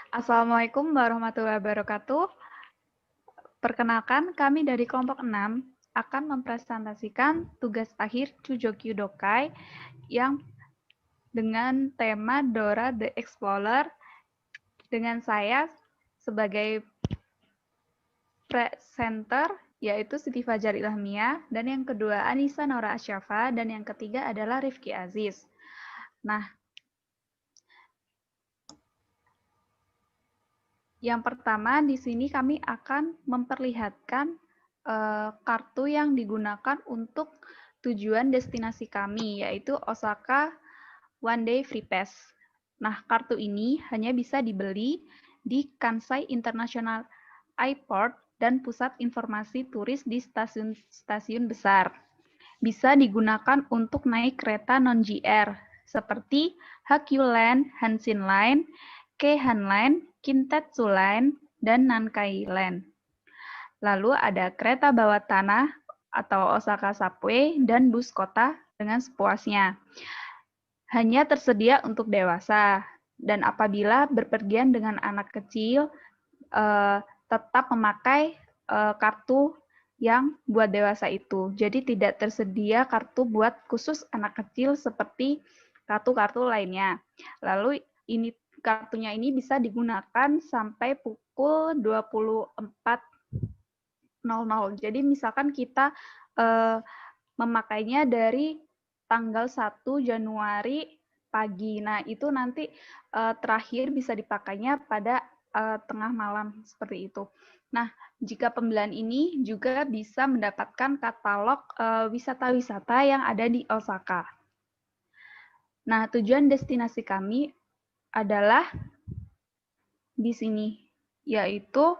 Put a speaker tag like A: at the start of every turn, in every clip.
A: Assalamualaikum warahmatullahi wabarakatuh. Perkenalkan, kami dari kelompok 6 akan mempresentasikan tugas akhir Chujokyu Dokai yang dengan tema Dora the Explorer dengan saya sebagai presenter yaitu Siti Fajar Ilhamiah, dan yang kedua Anissa Nora Asyafa, dan yang ketiga adalah Rifki Aziz. Nah, yang pertama di sini kami akan memperlihatkan kartu yang digunakan untuk tujuan destinasi kami, yaitu Osaka One Day Free Pass. Nah, kartu ini hanya bisa dibeli di Kansai International Airport dan pusat informasi turis di stasiun-stasiun besar. Bisa digunakan untuk naik kereta non-JR, seperti Hakyu Line, Hanshin Line, Keihan Line, Kintetsu Line, dan Nankai Line. Lalu ada kereta bawah tanah atau Osaka Subway dan bus kota dengan sepuasnya. Hanya tersedia untuk dewasa, dan apabila berpergian dengan anak kecil, tetap memakai kartu yang buat dewasa itu. Jadi tidak tersedia kartu buat khusus anak kecil seperti kartu-kartu lainnya. Lalu kartunya ini bisa digunakan sampai pukul 24.00. Jadi misalkan kita memakainya dari tanggal 1 Januari pagi. Nah, itu nanti terakhir bisa dipakainya pada tengah malam seperti itu. Nah, jika pembelian ini juga bisa mendapatkan katalog wisata-wisata yang ada di Osaka. Nah, tujuan destinasi kami adalah di sini, yaitu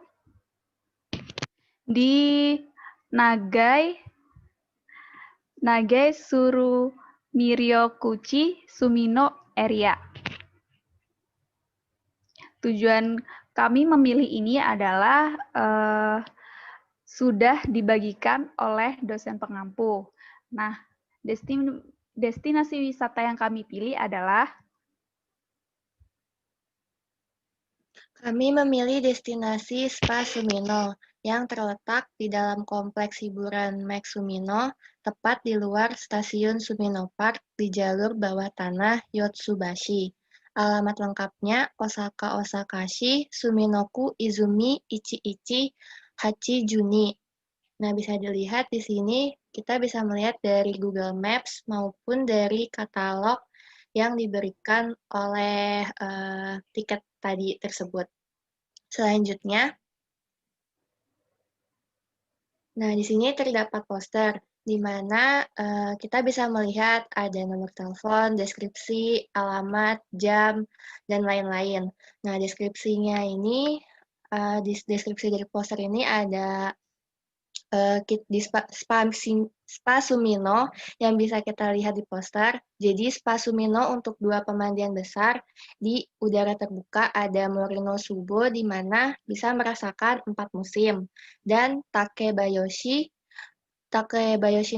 A: di Nagai Surumiryokuchi Sumino Area. Tujuan kami memilih ini adalah sudah dibagikan oleh dosen pengampu. Nah, destinasi wisata yang kami pilih adalah
B: Kami memilih destinasi Spa Sumino yang terletak di dalam kompleks hiburan Max Sumino, tepat di luar stasiun Sumino Park di jalur bawah tanah Yotsubashi. Alamat lengkapnya Osaka Osakashi, Suminoku Izumi Ichi-ichi Hachijuni. Nah, bisa dilihat di sini kita bisa melihat dari Google Maps maupun dari katalog yang diberikan oleh tiket tadi tersebut. Selanjutnya, nah di sini terdapat poster di mana kita bisa melihat ada nomor telepon, deskripsi, alamat, jam, dan lain-lain. Nah, deskripsinya ini, deskripsi dari poster ini ada di Spa Sumino yang bisa kita lihat di poster. Jadi Spa Sumino untuk 2 pemandian besar di udara terbuka ada Morino Subo di mana bisa merasakan 4 musim, dan Takebayoshi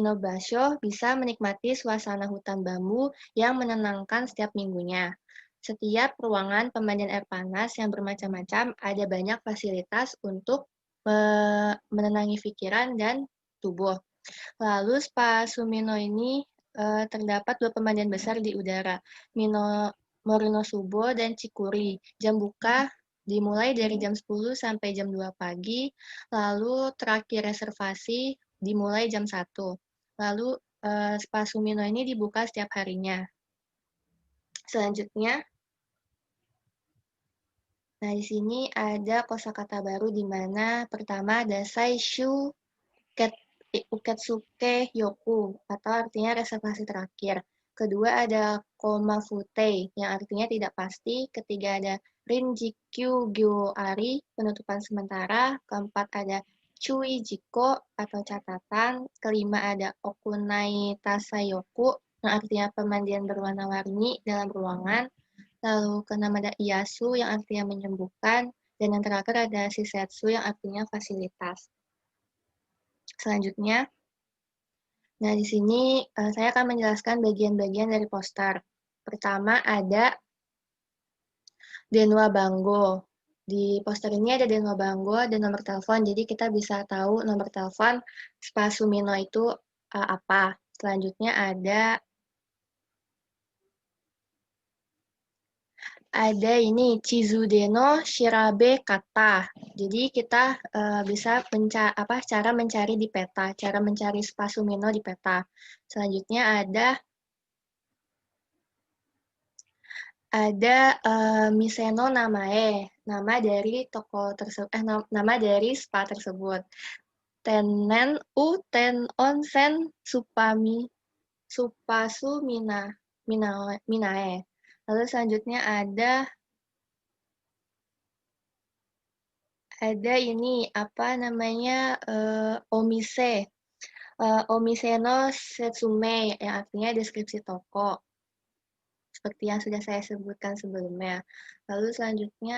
B: no Basho bisa menikmati suasana hutan bambu yang menenangkan setiap minggunya. Setiap ruangan pemandian air panas yang bermacam-macam ada banyak fasilitas untuk menenangi pikiran dan tubuh. Lalu Spa Sumino ini terdapat 2 pemandian besar di udara, Morino Subo dan Cikuri. Jam buka dimulai dari jam 10 sampai jam 2 pagi, lalu terakhir reservasi dimulai jam 1. Lalu Spa Sumino ini dibuka setiap harinya. Selanjutnya, nah di sini ada kosakata baru di mana pertama ada Saishu Uketsuke Yoku atau artinya reservasi terakhir. Kedua ada Komafute yang artinya tidak pasti. Ketiga ada Rinjikyu Gyoari penutupan sementara. Keempat ada Chui Jiko atau catatan. Kelima ada Okunai Tasayoku yang artinya pemandian berwarna-warni dalam ruangan. Lalu keenam ada Iyasu yang artinya menyembuhkan. Dan yang terakhir ada Shisetsu yang artinya fasilitas. Selanjutnya, nah di sini saya akan menjelaskan bagian-bagian dari poster. Pertama ada Denwa Bango. di poster ini ada Dengo Banggo dan nomor telepon, jadi kita bisa tahu nomor telepon Spa Sumino itu apa. Selanjutnya ada ini Chizude no Shirabe Kata. Jadi kita bisa cara mencari di peta, cara mencari Spa Sumino di peta. Selanjutnya ada Miseno Namae, nama dari toko tersebut, nama dari spa tersebut. Tenen ten onsen supasu minae. Lalu selanjutnya ada ini apa namanya omise. Omise no setsume, yang artinya deskripsi toko. Seperti yang sudah saya sebutkan sebelumnya. Lalu selanjutnya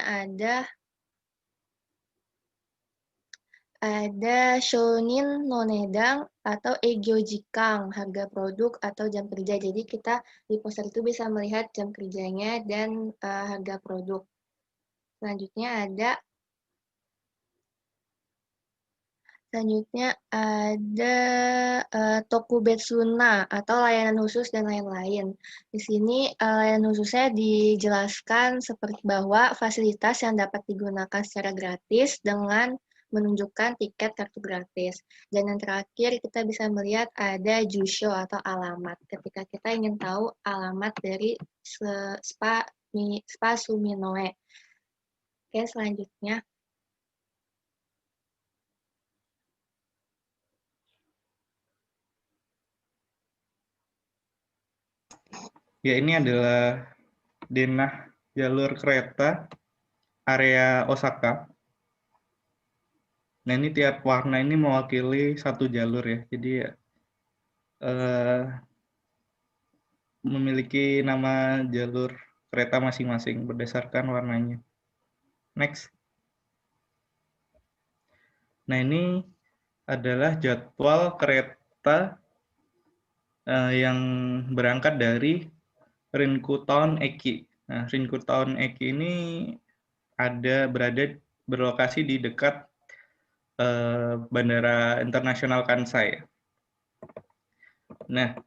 B: ada Shonin no Nedang atau Egyo Jikang, harga produk atau jam kerja. Jadi kita di poster itu bisa melihat jam kerjanya dan harga produk. Selanjutnya ada Tokubetsuna atau layanan khusus dan lain-lain. Di sini layanan khususnya dijelaskan seperti bahwa fasilitas yang dapat digunakan secara gratis dengan menunjukkan tiket kartu gratis. Dan yang terakhir kita bisa melihat ada jusho atau alamat. Ketika kita ingin tahu alamat dari Spa Suminoe. Oke, selanjutnya.
C: Ya, ini adalah denah jalur kereta area Osaka. Nah, ini tiap warna ini mewakili satu jalur ya. Jadi memiliki nama jalur kereta masing-masing berdasarkan warnanya. Next. Nah, ini adalah jadwal kereta yang berangkat dari Rinkutown Eki. Nah, Rinkutown Eki ini berlokasi di dekat Bandara Internasional Kansai. Nah,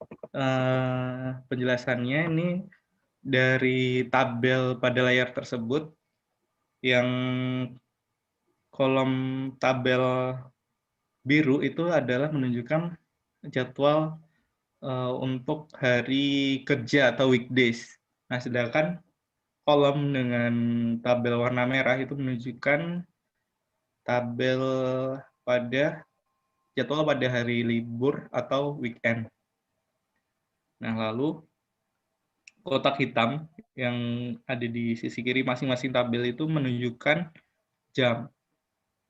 C: penjelasannya ini dari tabel pada layar tersebut, yang kolom tabel biru itu adalah menunjukkan jadwal untuk hari kerja atau weekdays. Nah, sedangkan kolom dengan tabel warna merah itu menunjukkan tabel pada jadwal pada hari libur atau weekend. Nah, lalu kotak hitam yang ada di sisi kiri masing-masing tabel itu menunjukkan jam.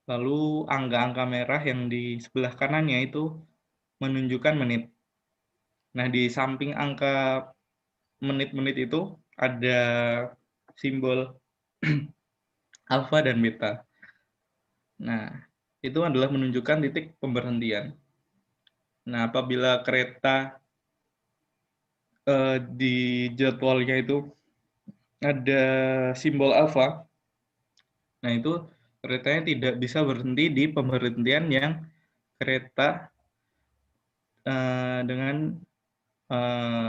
C: Lalu angka-angka merah yang di sebelah kanannya itu menunjukkan menit. Nah, di samping angka menit-menit itu ada simbol alfa dan beta. Nah, itu adalah menunjukkan titik pemberhentian. Nah, apabila kereta di jadwalnya itu ada simbol alfa, nah itu keretanya tidak bisa berhenti di pemberhentian yang kereta dengan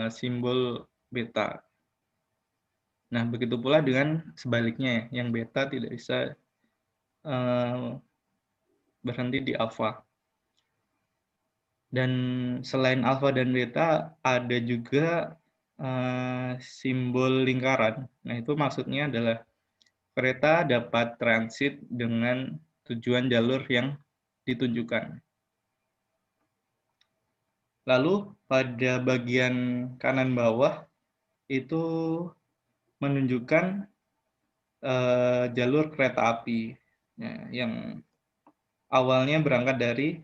C: simbol beta. Nah, begitu pula dengan sebaliknya, yang beta tidak bisa berhenti di alfa. Dan selain alfa dan beta, ada juga simbol lingkaran. Nah, itu maksudnya adalah kereta dapat transit dengan tujuan jalur yang ditunjukkan. Lalu pada bagian kanan bawah itu menunjukkan jalur kereta api yang awalnya berangkat dari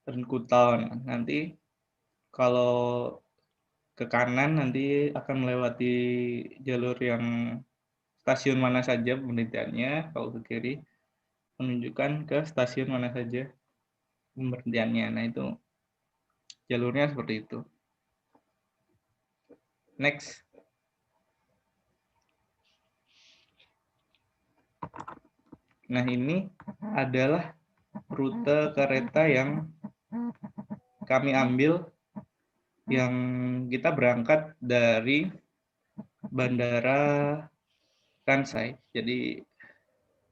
C: Rinkutown. Nanti kalau ke kanan nanti akan melewati jalur yang stasiun mana saja pemberhentiannya, kalau ke kiri menunjukkan ke stasiun mana saja pemberhentiannya. Nah, itu jalurnya seperti itu. Next. Nah, ini adalah rute kereta yang kami ambil, yang kita berangkat dari Bandara Kansai. Jadi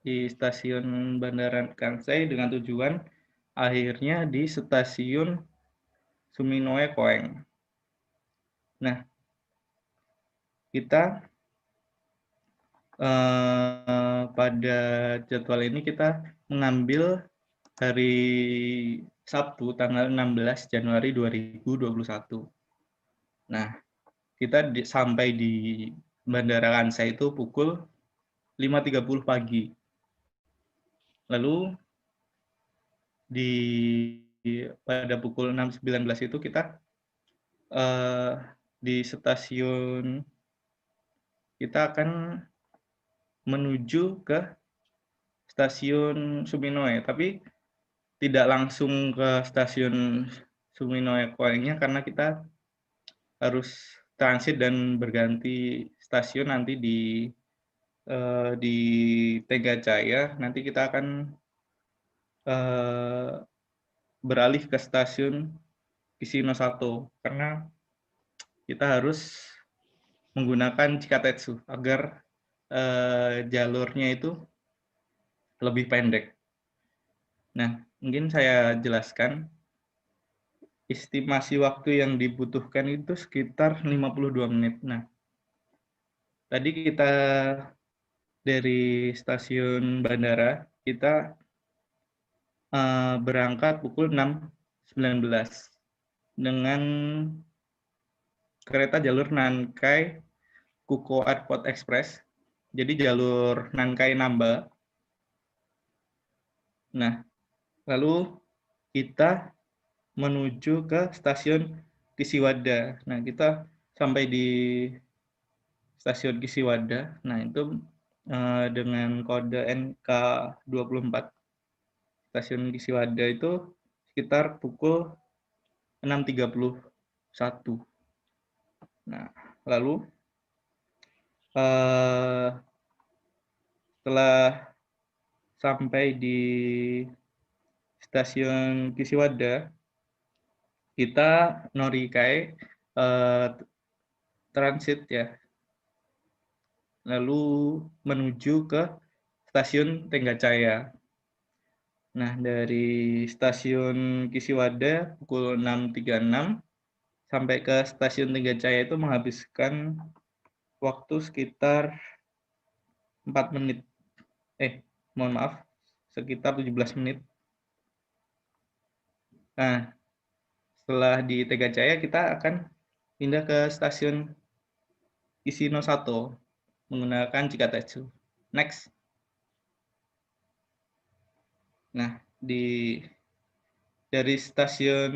C: di stasiun Bandara Kansai dengan tujuan akhirnya di stasiun Suminoe Koeng. Nah, kita pada jadwal ini kita mengambil hari Sabtu tanggal 16 Januari 2021. Nah, kita sampai di Bandara Kansai itu pukul 5.30 pagi. Lalu pada pukul 6.19 itu kita di stasiun, kita akan menuju ke stasiun Suminoe, tapi tidak langsung ke stasiun Suminoe Koengnya karena kita harus transit dan berganti stasiun nanti di Tegajaya. Nanti kita akan beralih ke stasiun Kishino 1 karena kita harus menggunakan Chikatetsu agar jalurnya itu lebih pendek. Nah, mungkin saya jelaskan. Estimasi waktu yang dibutuhkan itu sekitar 52 menit. Nah, tadi kita dari stasiun bandara, kita berangkat pukul 6.19 dengan kereta jalur Nankai Kuko Airport Express. Jadi jalur Nankai Namba. Nah, lalu kita menuju ke stasiun Kishiwada. Nah, kita sampai di stasiun Kishiwada. Nah, itu dengan kode NK24. Stasiun Kishiwada itu sekitar pukul 6.31. Nah, lalu setelah sampai di stasiun Kishiwada, kita Norikai transit ya, lalu menuju ke stasiun Tenggacaya. Nah, dari stasiun Kishiwada pukul 6.36 sampai ke stasiun Tenggacaya itu menghabiskan waktu sekitar 4 menit. Mohon maaf, sekitar 17 menit. Nah, setelah di Tegajaya kita akan pindah ke stasiun Kishino 1 menggunakan Chikatetsu. Next. Nah, dari stasiun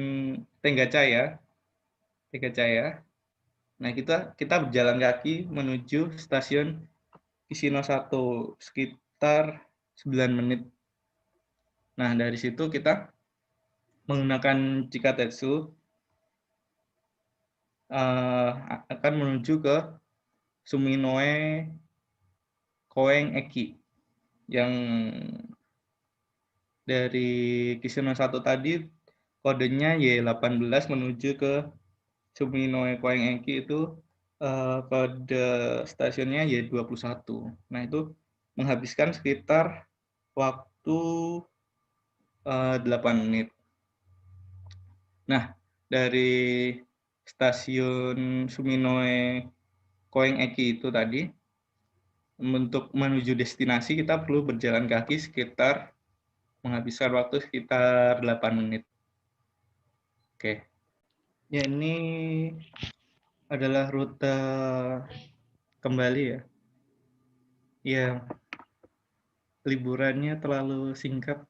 C: Tenggacaya, nah kita berjalan kaki menuju stasiun Kishino 1 sekitar 9 menit. Nah, dari situ kita menggunakan Chikatetsu akan menuju ke Suminoe Koeng Eki yang dari Kishino 1 tadi kodenya Y18 menuju ke Suminoe Koeng Eki itu kode stasiunnya Y21. Nah, itu menghabiskan sekitar waktu 8 menit. Nah, dari stasiun Suminoe Koeng Eki itu tadi, untuk menuju destinasi kita perlu berjalan kaki sekitar menghabiskan waktu sekitar 8 menit. Oke. Ya, ini adalah rute kembali ya. Ya, liburannya terlalu singkat,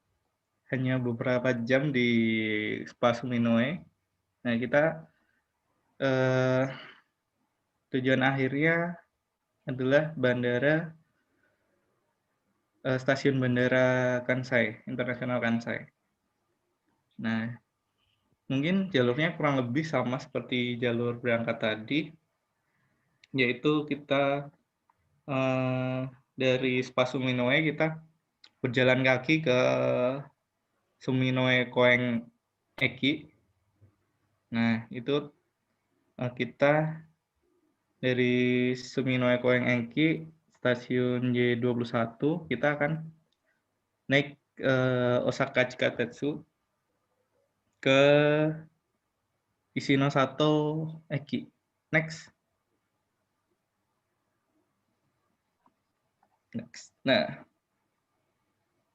C: hanya beberapa jam di Spa Suminoe. Nah, kita tujuan akhirnya adalah stasiun Bandara Kansai, Internasional Kansai. Nah, mungkin jalurnya kurang lebih sama seperti jalur berangkat tadi, yaitu kita dari Spa Suminoe kita berjalan kaki ke Suminoe Koeng Eki. Nah, itu kita dari Suminoe Koeng Eki, stasiun Y21, kita akan naik Osaka Chikatetsu ke Ishinosato Eki. Next. Nah,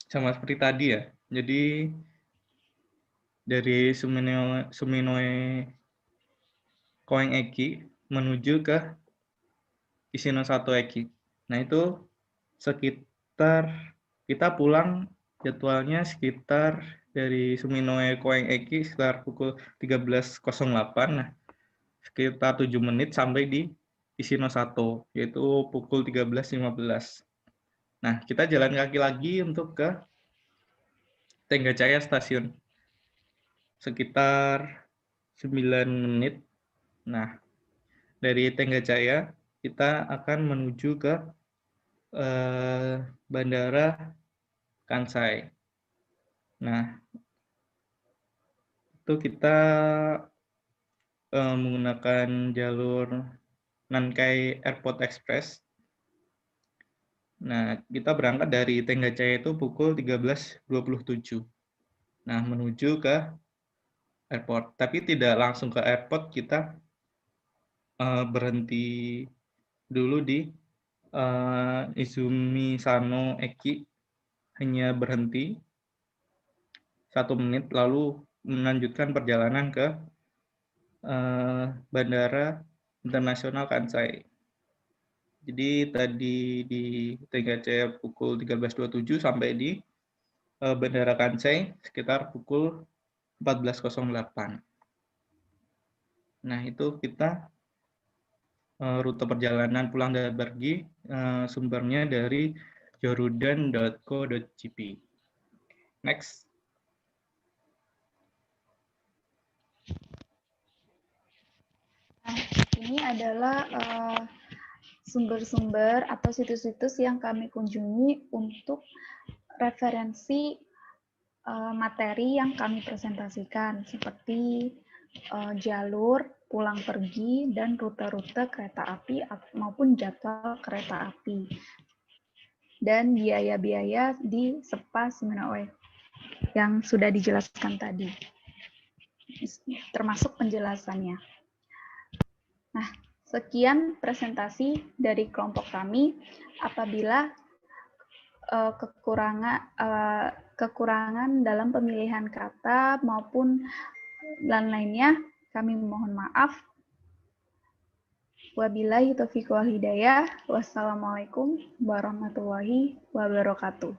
C: sama seperti tadi ya. Jadi dari Suminoe Koeng Eki menuju ke Ishinosato Eki. Nah, itu sekitar kita pulang jadwalnya sekitar dari Suminoe Koeng Eki sekitar pukul 13.08. Nah, sekitar 7 menit sampai di Ishinosato, yaitu pukul 13.15. Nah, kita jalan kaki lagi untuk ke Tenggacaya Stasiun. Sekitar 9 menit. Nah, dari Tenggacaya kita akan menuju ke Bandara Kansai. Nah, itu kita menggunakan jalur Nankai Airport Express. Nah, kita berangkat dari Tenggacaya itu pukul 13.27. Nah, menuju ke airport. Tapi tidak langsung ke airport, kita berhenti dulu di Izumi Sano Eki, hanya berhenti 1 menit lalu melanjutkan perjalanan ke Bandara Internasional Kansai. Jadi tadi di Tenggacaya pukul 13.27 sampai di Bandara Kansai sekitar pukul 14.08. Nah, itu kita rute perjalanan pulang dan pergi sumbernya dari jorudan.co.jp. Next.
A: Nah, ini adalah sumber-sumber atau situs-situs yang kami kunjungi untuk referensi materi yang kami presentasikan, seperti jalur pulang pergi dan rute-rute kereta api maupun jadwal kereta api, dan biaya-biaya di SEPA Suminoe yang sudah dijelaskan tadi, termasuk penjelasannya. Nah, sekian presentasi dari kelompok kami. Apabila kekurangan dalam pemilihan kata maupun lain-lainnya, kami mohon maaf. Wabillahi taufiq wal hidayah. Wassalamualaikum warahmatullahi wabarakatuh.